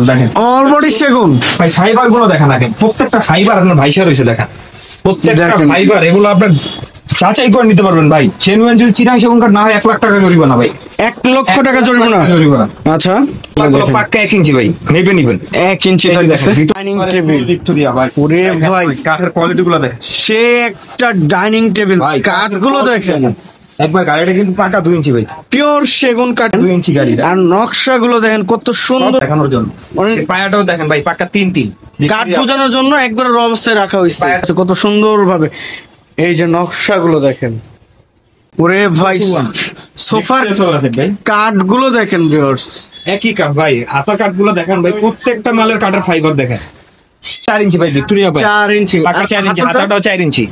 দেখেন all body সেগুন ভাই, ফাইবার গুলো দেখেন আগে, প্রত্যেকটা ফাইবার আপনার ভাইসা রয়েছে দেখেন, প্রত্যেকটা ফাইবার এগুলো আপনার যাচাই করে নিতে পারবেন ভাই। জেনুইন যদি চিরাং সেগুন কাঠ না হয় 1 লাখ টাকা জরিমানা ভাই, 1 লক্ষ টাকা জরিমানা। আচ্ছা পাক্কা 1 ইঞ্চি ভাই, নেবেন 1 ইঞ্চি থাকছে ডাইনিং টেবিল ভিক্টোরিয়া ভাই। ওরে ভাই কাঠের কোয়ালিটি গুলো দেখেন, সে একটা ডাইনিং টেবিল, কাঠগুলো দেখেন একবার গাড়িটা কিন্তু পাকা 2 ইঞ্চি ভাই, পিওর সেগুন কাঠ 2 ইঞ্চি গাড়ি। আর নকশাগুলো দেখেন কত সুন্দর দেখানোর জন্য, পায়াটাও দেখেন ভাই পাক্কা 3 কাঠ বোঝানোর জন্য একবার অবস্থায় রাখা হয়েছে কত সুন্দর ভাবে। এই যে নকশাগুলো দেখেন, ওরে ভাই সোফার কাঠগুলো দেখেন ভিউয়ার্স, একই কাঠ ভাই, হাতা কাঠগুলো দেখেন ভাই, প্রত্যেকটা মালের কাঠের ফাইবার দেখেন। 4 ইঞ্চি ভাই ভিক্টোরিয়া ভাই, 4 ইঞ্চি পাকা 4 ইঞ্চি, হাতাটাও 4 ইঞ্চি।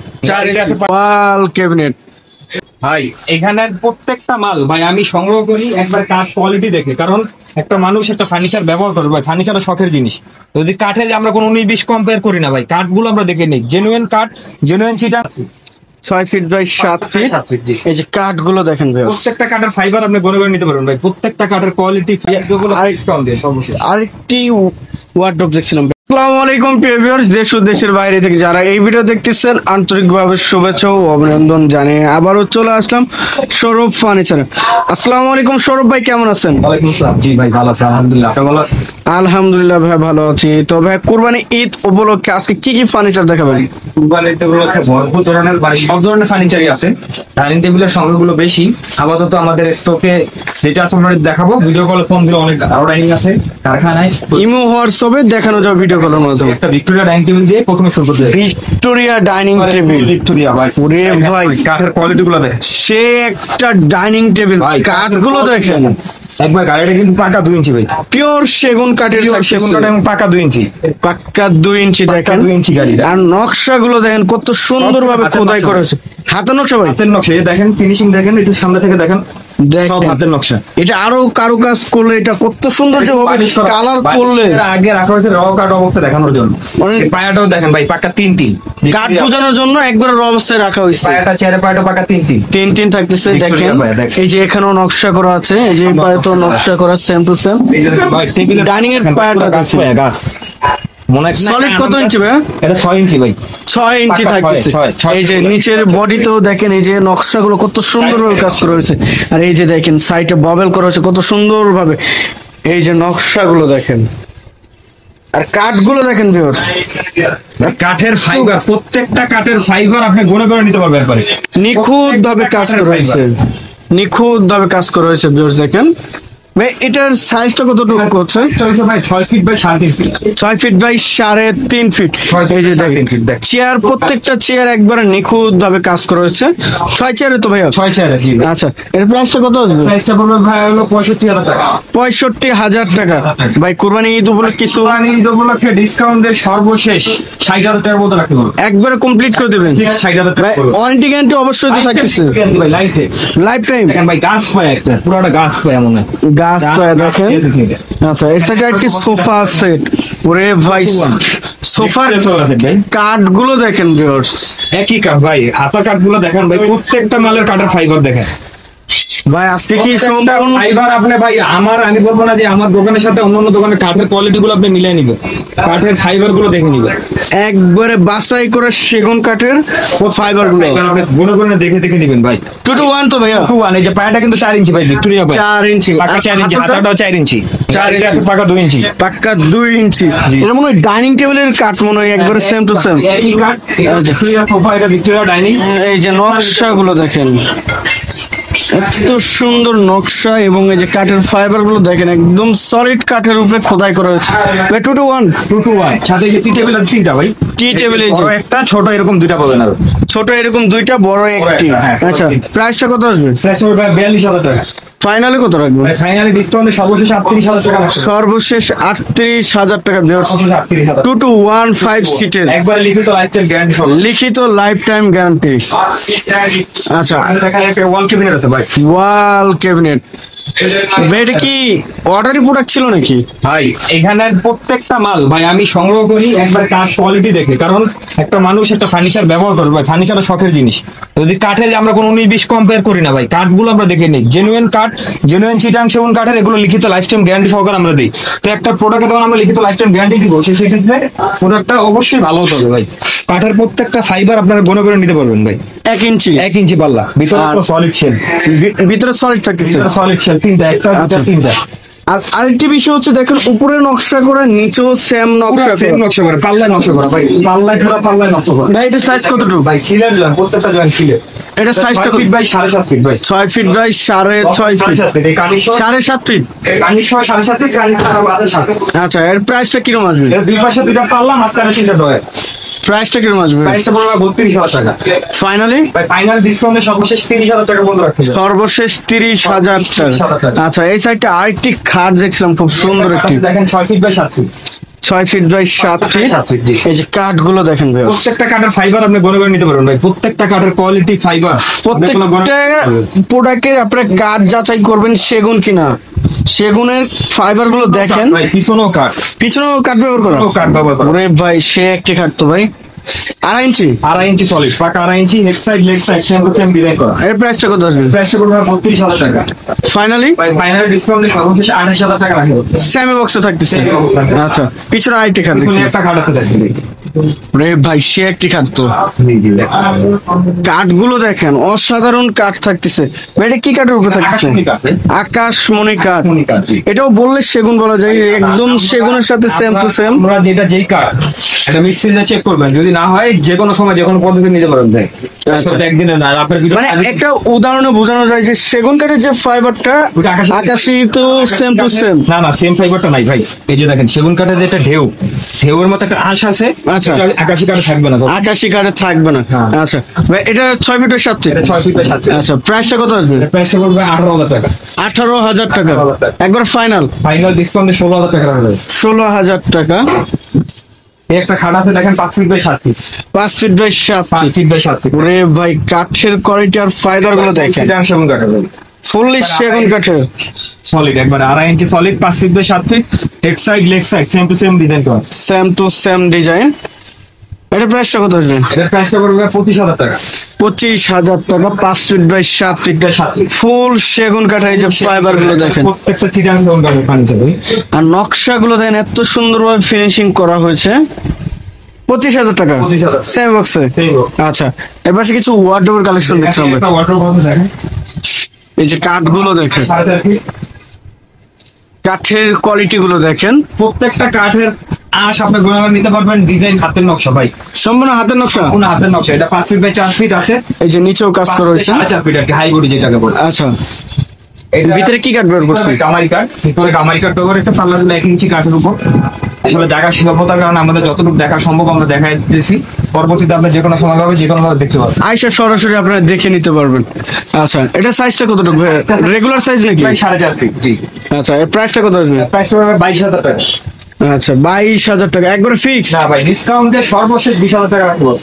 ওয়াল ক্যাবিনেট ভাই এখানের প্রত্যেকটা মাল ভাই আমি সংগ্রহ করি একবার কাঠ কোয়ালিটি দেখে, কারণ একটা মানুষ একটা ফার্নিচার ব্যবহার করে ভাই, ফার্নিচার শখের জিনিস। যদি কাঠে আমরা কোনো 19-20 কম্পেয়ার করি না ভাই, কাঠগুলো আমরা দেখে নিই, জেনুইন কাঠ, জেনুইন চিটা 6 ফিট বাই 7 ফিট। এই যে কাঠগুলো দেখেন ভাই, প্রত্যেকটা কাঠের ফাইবার আপনি গনে গনে নিতে পারবেন ভাই, প্রত্যেকটা কাঠের কোয়ালিটি আরেকটি ওয়ার্ডরোব দেখছিলাম। আসসালামু আলাইকুম প্রিয় ভিউয়ার্স, দেশ ও দেশের বাইরে থেকে যারা এই ভিডিও দেখতেছেন আন্তরিকভাবে শুভেচ্ছা ও অভিনন্দন জানিয়ে আবারও চলে আসলাম সৌরভ ফার্নিচারে। আসসালামু আলাইকুম সৌরভ ভাই, কেমন আছেন? ওয়ালাইকুম আসসালাম। জি ভাই ভালো আছি আলহামদুলিল্লাহ, আপনি ভালো আছেন? আলহামদুলিল্লাহ ভাই ভালো আছি। তো ভাই কুরবানি ঈদ উপলক্ষে আজকে কি কি ফার্নিচার দেখাবেন? কুরবানি ঈদ উপলক্ষে ভরপুর ধরনের মানে সব ধরনের ফার্নিচারই আছে, ডাইনিং টেবিলের সংখ্যাগুলো বেশি। আপাতত আমাদের স্টকে যেটা আছে আমরা দেখাবো, ভিডিও কলে ফোন দিলে অনেক আরো ডাইনিং আছে কারখানায়, ইমো হোয়াটসঅ্যাপে দেখানো যাবে ভিডিও কলের মাধ্যমে। একটা ভিক্টোরিয়া ডাইনিং টেবিল দিয়ে প্রথমে শুরু করতে হবে। ভিক্টোরিয়া ডাইনিং টেবিল, ভিক্টোরিয়া ভাই, ওরে ভাই কাঠের কোয়ালিটি গুলো দেখেন, সে একটা ডাইনিং টেবিল, কাঠগুলো দেখেন একবার গাড়িটা কিন্তু পাকা 2 ইঞ্চি ভাই, পিওর সেগুন কাঠের, সেগুন কাঠ এবং পাকা 2 ইঞ্চি, পাক্কা 2 ইঞ্চি দেখেন, 2 ইঞ্চি গাড়ি। আর নকশাগুলো দেখেন কত সুন্দর ভাবে খোদাই করা হয়েছে, হাতের নকশা ভাই, হাতের নকশা দেখেন, ফিনিশিং দেখেন, একটু সামনে থেকে দেখেন, সব হাতের নকশা। এটা আরো কারুকাজ করলে এটা কত সৌন্দর্য হবে, কালার করলে আগে রাখা হয়েছে র কাঠ অবস্থা দেখানোর জন্য। পায়াটাও দেখেন ভাই পাকা 3 কাঠ বোঝানোর জন্য একবার অবস্থায় রাখা হয়েছে, পায়াটা চেয়ারে পায়াটা পাকা 3 থাকতেছে দেখেন। এই যে এখানেও নকশা করা আছে, এই যে পায়ে তো নকশা করা সেম টু সেম। ডাইনিং এর পায়াটা গাছ মনে হয় সলিড কত ইঞ্চি ভাই? এটা 6 ইঞ্চি ভাই, 6 ইঞ্চি থাকতেছে। এই যে নিচের বডিতেও দেখেন, এই যে নকশাগুলো কত সুন্দরভাবে কাজ করা হয়েছে, আর এই যে দেখেন সাইডে বাবেল করা হয়েছে কত সুন্দরভাবে। এই যে নকশাগুলো দেখেন, আর কাঠগুলো দেখেন ভিউয়ার্স, কাঠের ফাইবার, প্রত্যেকটা কাঠের ফাইবার আপনি গুনে করে নিতে পারবেন একবারে, নিখুঁত ভাবে কাজ করা হয়েছে, নিখুঁত ভাবে কাজ করা হয়েছে ভিউয়ার্স দেখেন। ভাই এটার সাইজটা কতটুকু হচ্ছে? ভাই 6 feet by 3.5 feet, 6 feet by 3.5 feet. এই যে দেখেন চেয়ার, প্রত্যেকটা চেয়ার একবারে নিখুঁত ভাবে কাজ করা হয়েছে। 6 চেয়ারে তো ভাইয়া? 6 চেয়ারে। জি আচ্ছা, এর প্রাইসটা কত আসবে? প্রাইসটা পড়বে ভাই হলো 65,000 টাকা। 65,000 টাকা। ভাই কুরবানি ঈদ উপলক্ষে কিছু, কুরবানি ঈদ উপলক্ষে ডিসকাউন্ট দিয়ে সর্বশেষ 60,000 টাকার মতো রাখতে পারবো, একবারে কমপ্লিট করে দিবেন। 60,000 টাকা ওয়ারেন্টি গ্যারান্টি অবশ্যই তো থাকতেছে ভাই, লাইফ টাইম। দেখেন ভাই গাছ পায়, একটা পুরোটা গাছ পায় মনে হয়, গাছ পায় দেখেন। আচ্ছা, এর সাথে একটি সোফা সেট, ওরে ভাই সোফার কাঠগুলো দেখেন ভিউয়ার্স, একই কাঠ ভাই, হাতা কাঠগুলো দেখেন ভাই, প্রত্যেকটা মালের কাঠের ফাইবার দেখেন ভাই। আজকে কি ফাইবার আপনি ভাই আমি বলবো না যে আমার দোকানের সাথে অন্যান্য দোকানের কাঠের কোয়ালিটি গুলো আপনি মিলাই নিবেন, কাঠের ফাইবার গুলো দেখে নিবেন, একবারে বাছাই করে সেগুন কাঠের ফাইবার গুলো গুনে গুনে দেখে দেখে নিবেন ভাই। 2 to 1 তো ভাইয়া? 2 to 1। এই যে পায়াটা কিন্তু 4 ইঞ্চি ভাই, ভিক্টোরিয়া ভাই 4 ইঞ্চি, পাকা 4 ইঞ্চি, হাতাটাও 4 ইঞ্চি, 4 ইঞ্চি আছে পাকা 2 ইঞ্চি, পাকা 2 ইঞ্চি। এটা মনে হয় ডাইনিং টেবিলের কাঠ মনে হয় একবারে সেম টু সেম, একই কাঠ, ভিক্টোরিয়া সোফা, এটা ভিক্টোরিয়া ডাইনিং। এই যে নকশাগুলো দেখেন, এত সুন্দর নকশা, এবং এই যে কাঠের ফাইবার গুলো দেখেন একদম সলিড কাঠের উপরে খোদাই করা হয়েছে। 2 to 1, 2 to 1। সাথে যে টি টেবিল আছে 3টা ভাই, টি টেবিল একটা ছোট এরকম 2টা পাবেন, আর ছোট এরকম 2টা, বড় একটি। আচ্ছা, প্রাইসটা কত আসবে? প্রাইস হবে 42,000 টাকা। ফাইনালি কত রাখবেন? ফাইনালি ডিসকাউন্টে সর্বশেষ 38,000 টাকা, সর্বশেষ 38,000 টাকা দেওয়ার। 2 to 1 5 সিটের, একবার লিখিত লাইফ টাইম গ্যারান্টি সহ, লিখিত লাইফ টাইম গ্যারান্টি। আচ্ছা, এখানে একটা ওয়াল ক্যাবিনেট আছে ভাই, ওয়াল ক্যাবিনেট। এটা কি অর্ডারি প্রোডাক্ট ছিল নাকি? ভাই এখানে প্রত্যেকটা মাল ভাই আমি সংগ্রহ করি একবার কাঠ কোয়ালিটি দেখে, কারণ একটা মানুষ একটা ফার্নিচার ব্যবহার করবে ভাই, ফার্নিচার শখের জিনিস। যদি কাঠে আমরা কোনো 19-20 কম্পেয়ার করি না ভাই, কাঠগুলো আমরা দেখে নিই জেনুইন কাঠ, জেনুইন চিটাং সেগুন কাঠের, এগুলো লিখিত লাইফ টাইম গ্যারান্টি সহকারে আমরা দিই। তো একটা প্রোডাক্টে তখন আমরা লিখিত লাইফ টাইম গ্যারান্টি দিব, সেক্ষেত্রে প্রোডাক্টটা অবশ্যই ভালো হতে হবে ভাই। কাঠের প্রত্যেকটা ফাইবার আপনারা গনে করে নিতে পারবেন ভাই। 1 ইঞ্চি 1 ইঞ্চি পাল্লা, ভিতরে সলিড শেল, ভিতরে সলিড থাকতেছে। সলিড শেল তিনটা, একটা আচ্ছা। তিনটা। আর আরেকটি বিষয় হচ্ছে দেখেন উপরে নকশা করা, নিচেও সেম নকশা সেম করা। নকশা করে, পাল্লায় নকশা করা ভাই, পাল্লায় পুরো পাল্লায় নকশা করা ভাই এটা সাইজ কতটুকু? ভাই। খিলের জয়েন্ট, প্রত্যেকটা জয়েন্ট খিলের। এটা সাইজটা 6 ফিট বাই 7.5 ফিট ভাই। 6 ফিট বাই 6.5 ফিট, 7.5 ফিট। কানিশ 7.5 ফিট, কানিশ 7.5 ফিট। আচ্ছা, এর প্রাইসটা কিরকম আসবে? এর দুই পাশে দুইটা পাল্লা, মাঝখানে তিনটা ডয়ার। প্রাইসটা কিরকম আসবে? প্রাইসটা পড়বে 32,000 টাকা। ফাইনালি ভাই ফাইনাল ডিসকাউন্টে সর্বশেষ 30,000 টাকা বন্ধ রাখতে হবে। সর্বশেষ 30,000 টাকা। আচ্ছা, এই সাইডটা আরেকটি খাট দেখছিলাম, খুব সুন্দর একটি, দেখেন 6 feet by 7 feet. 6 feet by 7 feet. 7 feet, জি। এই যে কাঠগুলো দেখেন ভাই, প্রত্যেকটা কাঠের ফাইবার আপনি গনে করে নিতে পারবেন ভাই। প্রত্যেকটা কাঠের কোয়ালিটি ফাইবার, প্রত্যেকটা প্রোডাক্টের আপনারা কাঠ যাচাই করবেন সেগুন কিনা। সেগুনের ফাইবার গুলো দেখেন, ভাই পিছনেও কাঠ, পিছনেও কাঠ ব্যবহার করা। পিছনেও কাঠ ব্যবহার করা। ওরে ভাই, সে একটি কাঠ তো ভাই। 2.5 ইঞ্চি, 2.5 ইঞ্চি সলিড, পাকা 2.5 inch, head side leg side same to same design করা। এর প্রাইসটা কত আসবে? প্রাইসটা পড়বে 32,000 টাকা। ফাইনালি ভাই ফাইনাল ডিসকাউন্টে সর্বশেষ 28,000 টাকা রাখা হবে। সেমি বক্সে থাকতেছে। Same box থাকবে। আচ্ছা, পিছনে আরেকটি খাট পিছনে দেখছি। একটা কাঠ আছে দেখেন। রে ভাই, সে একটি খাট তো। কাঠগুলো দেখেন, অসাধারণ কাঠ থাকতেছে ভাই। এটা কি কাঠের উপরে থাকতেছে? আকাশমণি কাঠ, ভাই। আকাশমণি কাঠ। আকাশমণি কাঠ, জি। এটাও বললে সেগুন বলা যায়, একদম সেগুনের সাথে সেম টু সেম। আমরা যেটা যেই কাঠ এটা মিস্ত্রিরা চেক করবেন, যদি না হয় যে কোনো সময় যে কোনো পদ্ধতি নিতে পারবেন ভাই। আচ্ছা। সেটা একদিনে না, আপনার ভিডিও মানে একটা উদাহরণে বোঝানো যায় যে সেগুন কাঠের যে ফাইবারটা ওটা আকাশি তো সেম টু সেম। না না, সেম ফাইবারটা নাই ভাই। এই যে দেখেন সেগুন কাঠের যেটা ঢেউয়ের মতো একটা আঁশ আছে, আচ্ছা। এটা আকাশি কাঠে থাকবে না। আকাশি কাঠে থাকবে না। হ্যাঁ। আচ্ছা ভাই, এটা 6 ফিটের 7 ফিট। এটা 6 ফিট বাই 7 ফিট। আচ্ছা, প্রাইসটা কত আসবে? প্রাইসটা পড়বে 18,000 টাকা। 18,000 টাকা। 18,000 টাকা। একবার ফাইনাল ফাইনাল ডিসকাউন্টে 16,000 টাকা রাখা যাবে। 16,000 টাকা। এই একটা খাট আছে দেখেন 5 feet by 7 feet. 5 feet by 7 5 feet. Feet by 7 feet. ওরে ভাই, কাঠের কোয়ালিটি আর ফাইবার গুলো দেখেন, এটা সেগুন কাঠের ভাই। ফুললি সেগুন কাঠের। সলিড একবার 2.5 inch solid, 5 feet by 7 feet, head side leg side same to same design করা। Same to same design. এটা প্রাইসটা কত আসবে? এটার প্রাইসটা পড়বে 25,000 টাকা। 25,000 টাকা। 5 feet by 7 feet, by 7 feet. Full সেগুন কাঠের। এই যে ফাইবার গুলো দেখেন, প্রত্যেকটা চিটাং সেগুন কাঠের ফার্নিচার ভাই। আর নকশা গুলো দেখেন, এত সুন্দরভাবে ফিনিশিং করা হয়েছে। 25,000 টাকা 25,000 সেম বক্সে। Same box। আচ্ছা, এর পাশে কিছু ওয়ার্ডরোবের কালেকশন দেখছিলাম ভাই। একটা ওয়াটার বক্স দেখেন। এই যে কাঠগুলো দেখেন, 4.5 ফিট। কাঠের কোয়ালিটি গুলো দেখেন, প্রত্যেকটা কাঠের আঁশ আপনি গুণাগুণ নিতে পারবেন, ডিজাইন হাতের নকশা ভাই, সম্পূর্ণ হাতের নকশা। কোন হাতের নকশা। এটা 5 ফিট বাই 4 ফিট আছে, এই যে নিচেও কাজ করা হয়েছে। 4.5 ফিট আর কি, হাই বডি যেটাকে বলে। আচ্ছা, এটা ভিতরে কি কাঠ ব্যবহার করছে? কামারি কাঠ, ভিতরে কামারি কাঠ ব্যবহার, একটা পাল্লা দিলে 1 ইঞ্চি কাঠের উপর। আসলে জায়গা সীমাবদ্ধতার কারণে আমাদের যতটুকু দেখা সম্ভব আমরা দেখাই দিয়েছি। পরবর্তীতে আপনি যে কোনো সময় পাবে, যে কোনো ভাবে দেখতে পাবেন। আইসা সরাসরি আপনারা দেখে নিতে পারবেন। আচ্ছা, এটা সাইজটা কতটুকু? রেগুলার সাইজ নাকি? প্রায় 4.5 ফিট, জি। আচ্ছা, এর প্রাইসটা কত আসবে? প্রাইসটা হবে 22,000 টাকা। আচ্ছা, 22,000 টাকা একবারে ফিক্স। না ভাই, ডিসকাউন্ট দিয়ে সর্বশেষ 20,000 টাকা রাখবো।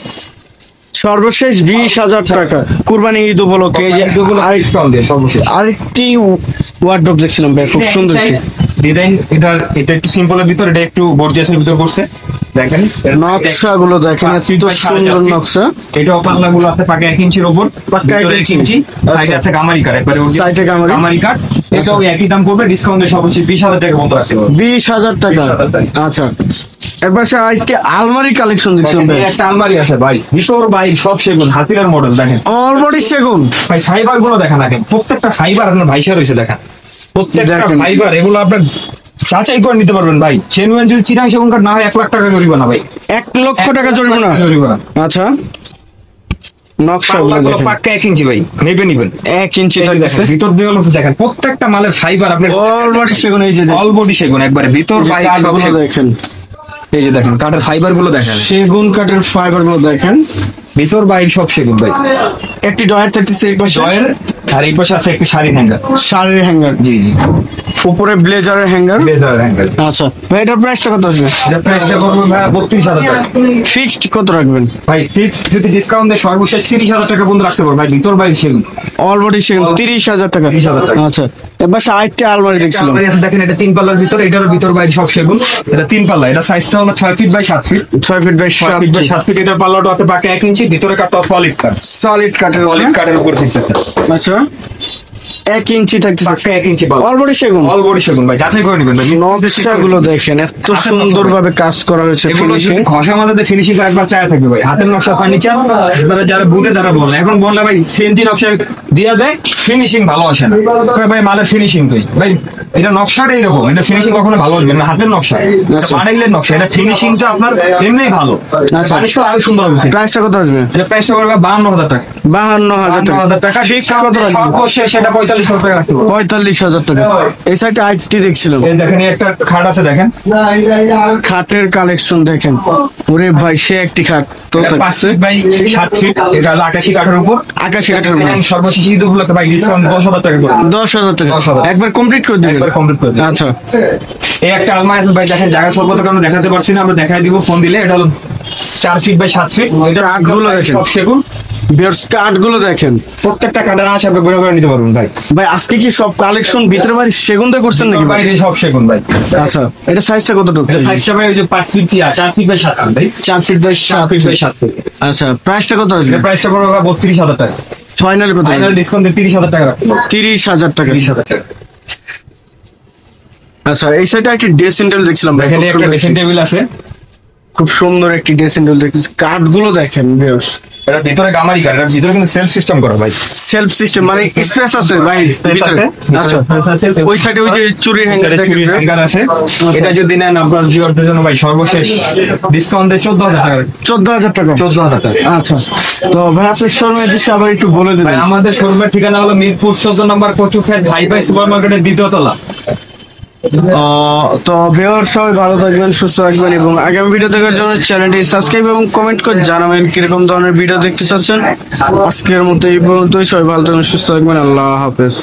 সর্বশেষ 20,000 টাকা কুরবানি ঈদ উপলক্ষে। এই যে আর ডিসকাউন্ট দিয়ে সর্বশেষ। আরেকটি ওয়ার্ডরোব দেখছিলাম ভাই, খুব সুন্দর একটি। ডিজাইন এটা একটু সিম্পলের ভিতর, এটা একটু গর্জিয়াসের ভিতর করছে দেখেন। নকশা গুলো দেখেন, এত সুন্দর নকশা। এটা পাল্লা গুলো আছে পাকা 1 ইঞ্চির উপর, পাক্কা 1 1 ইঞ্চি। ইঞ্চি। সাইডে আছে কামারি কাঠ, একবারে সাইডে কামারি কাঠ। এটাও একই দাম পড়বে, ডিসকাউন্টে সর্বশেষ 20,000 টাকা বন্ধ রাখতে পারবো। 20,000 টাকা। 20,000 টাকা। আচ্ছা, এর পাশে আরেকটি আলমারি কালেকশন দেখছিলাম ভাই। এই একটা আলমারি আছে ভাই, ভিতর বাইর সব সেগুন, হাতিরের মডেল দেখেন অলবডি সেগুন। ভাই। ফাইবার গুলো দেখেন, দেখেন প্রত্যেকটা ফাইবার আপনার ভাইসা রয়েছে দেখেন। প্রত্যেকটা দেখেন। ফাইবার এগুলো আপনার যাচাই করে নিতে পারবেন ভাই। জেনুইন যদি চিরাং সেগুন কাঠ না হয় 1 লাখ টাকা জরিমানা ভাই। 1 লক্ষ টাকা জরিমানা। জরিমানা। আচ্ছা, নকশা গুলো পাল্লাগুলো দেখেন, পাক্কা 1 ইঞ্চি ভাই, নিবেন 1 ইঞ্চি এই যে থাকতেছে। দেখেন, ভিতর দিয়ে হলো দেখেন প্রত্যেকটা মালের ফাইবার আপনার অলবডি সেগুন। এই যে অল বডি সেগুন, একবারে ভিতর বাইরে সব কাঠগুলো সেগুন। দেখেন, এই যে দেখেন কাঠের ফাইবার গুলো দেখেন, সেগুন কাঠের ফাইবার গুলো দেখেন, ভিতর বাইরে সব সেগুন ভাই। একটি ডয়ার থাকতেছে এই পাশে, জয়ের আর এই পাশে আছে একটি শাড়ির হ্যাঙ্গার। শাড়ির হ্যাঙ্গার, জি জি, উপরে ব্লেজারের হ্যাঙ্গার। Leather hanger. আচ্ছা ভাই, এটার প্রাইসটা কত আসবে? এটার প্রাইসটা করবো ভাই 32,000 টাকা। ফিক্সড কত রাখবেন? ভাই ফিক্স যদি ডিসকাউন্ট দেয় সর্বশেষ 30,000 টাকা পর্যন্ত রাখতে পারবো ভাই, ভিতর বাইরে সেগুন। অলবডি সেগুন 30,000 টাকা। 30,000 টাকা। আচ্ছা, এবার আরেকটা আলমারি দেখছিলাম। আলমারি আছে দেখেন, এটা 3 পাল্লার ভিতর, এটার ভিতর বাইরে সব সেগুন। এটা 3 পাল্লা, এটা সাইজটা হলো 6 feet by 7 feet. 6 feet by 6 feet by 7 feet. এটার পাল্লাটা আছে পাকা 1 ইঞ্চি, ভিতরে কাটটা সলিড কাট, সলিড কাঠের কাঠের উপর থাকতেছে। আচ্ছা 1 ইঞ্চি থাকতেছে, পাকা 1 ইঞ্চি পাল্লা, অলরেডি সেগুন। অল বডি সেগুন ভাই, যাচাই করে নেবেন ভাই। নকশাগুলো দেখেন এত সুন্দর ভাবে কাজ করা হয়েছে, এগুলো ফিনিশিং। যদি ঘষা মাথাতে ফিনিশিং একবার চায় থাকবে ভাই। হাতের নকশা ফার্নিচার আপনারা যারা বুঝে তারা বলেন, এখন বললে ভাই সিএনজি নকশা দিয়া যায়, ফিনিশিং ভালো আসে না। কয় ভাই মালের ফিনিশিং কই ভাই, এটা নকশাটা এরকম, এটা ফিনিশিং কখনো ভালো আসবে না। হাতের নকশা, বানাইলের নকশা, এটা ফিনিশিংটা আপনার এমনিই ভালো, আচ্ছা। মানুষ আরো সুন্দর হবে। প্রাইসটা কত আসবে? এটা প্রাইসটা পড়বে 52,000 টাকা। 52,000 টাকা। 52,000 টাকা ঠিক কত রাখবেন? সর্বশেষ সেটা 45,000 টাকা রাখতে হবে। 45,000 টাকা। এই সাইডে আইটি দেখছিলাম, এই দেখেন এই একটা খাট আছে দেখেন, খাটের কালেকশন দেখেন। ওরে ভাই সে একটি খাট তো এটা 5 ফিট বাই 7 ফিট। এটা হলো আকাশি কাঠের উপর। আকাশি কাঠের উপর। এবং সর্বশেষ ঈদ উপলক্ষে ভাই ডিসকাউন্ট 10,000 টাকা করে। 10,000 টাকা 10,000 একবার কমপ্লিট করে দিবেন। একবার কমপ্লিট করে দিবেন। আচ্ছা এই একটা আলমারি আছে ভাই, দেখেন জায়গা স্বল্পতা কারণে দেখাতে পারছি না, আমরা দেখাই দিব ফোন দিলে। এটা হলো 4 ফিট বাই 7 ফিট। এটা কাঠগুলো দেখেন। সব সেগুন, বিয়ার্স কাঠগুলো দেখেন। প্রত্যেকটা কাঠের আঁশ আপনি ঘুরে ঘুরে নিতে পারবেন ভাই। ভাই আজকে কি সব কালেকশন ভিতরে বাড়ি সেগুন দিয়ে করছেন নাকি ভাই? বাইরে সব সেগুন ভাই। আচ্ছা এটা সাইজটা কতটুকু? এটা সাইজটা ভাই ওই যে 5 ফিট 4 ফিট বাই 7 ফিট ভাই। 4 feet by 4 feet by 7 feet. আচ্ছা প্রাইসটা কত আসবে? এটা প্রাইসটা পড়বে 32,000 টাকা। ফাইনাল কত? ফাইনাল ডিসকাউন্ট 30,000 টাকা রাখতে হবে। 30,000 টাকা। 30,000 টাকা। আচ্ছা এই সাইডে একটা ড্রেসিং টেবিল দেখছিলাম ভাই, এখানে একটা ড্রেসিং টেবিল আছে, খুব সুন্দর একটি ড্রেসিং টেবিল দেখছি। কাঠগুলো দেখেন ভিউয়ার্স, এটা ভিতরে গামারি কাঠ, এটার ভিতরে কিন্তু সেলফ সিস্টেম করা ভাই। সেলফ সিস্টেম মানে স্পেস আছে ভাই ভিতরে। আচ্ছা ওই সাইডে ওই যে চুরির হ্যাঙ্গার হ্যাঙ্গার আছে। এটা যদি নেন আপনার ভিউয়ারদের জন্য ভাই সর্বশেষ ডিসকাউন্ট 14,000 টাকা। 14,000 টাকা। 14,000 টাকা। আচ্ছা তো ভাই আপনার শোরুমের দিকে আবার একটু বলে ভাই দেবেন। আমাদের শোরুমের ঠিকানা হলো মিরপুর 14 নম্বর কচু ফ্যাট হাই ফাই সুপার মার্কেটের 2য় তলা। তো ভিউয়ার সবাই ভালো থাকবেন, সুস্থ থাকবেন এবং আগামী ভিডিও দেখার জন্য চ্যানেলটি সাবস্ক্রাইব এবং কমেন্ট করে জানাবেন কিরকম ধরনের ভিডিও দেখতে চাচ্ছেন। আজকের মতো এই পর্যন্তই, সবাই ভালো থাকবেন, সুস্থ থাকবেন, আল্লাহ হাফেজ।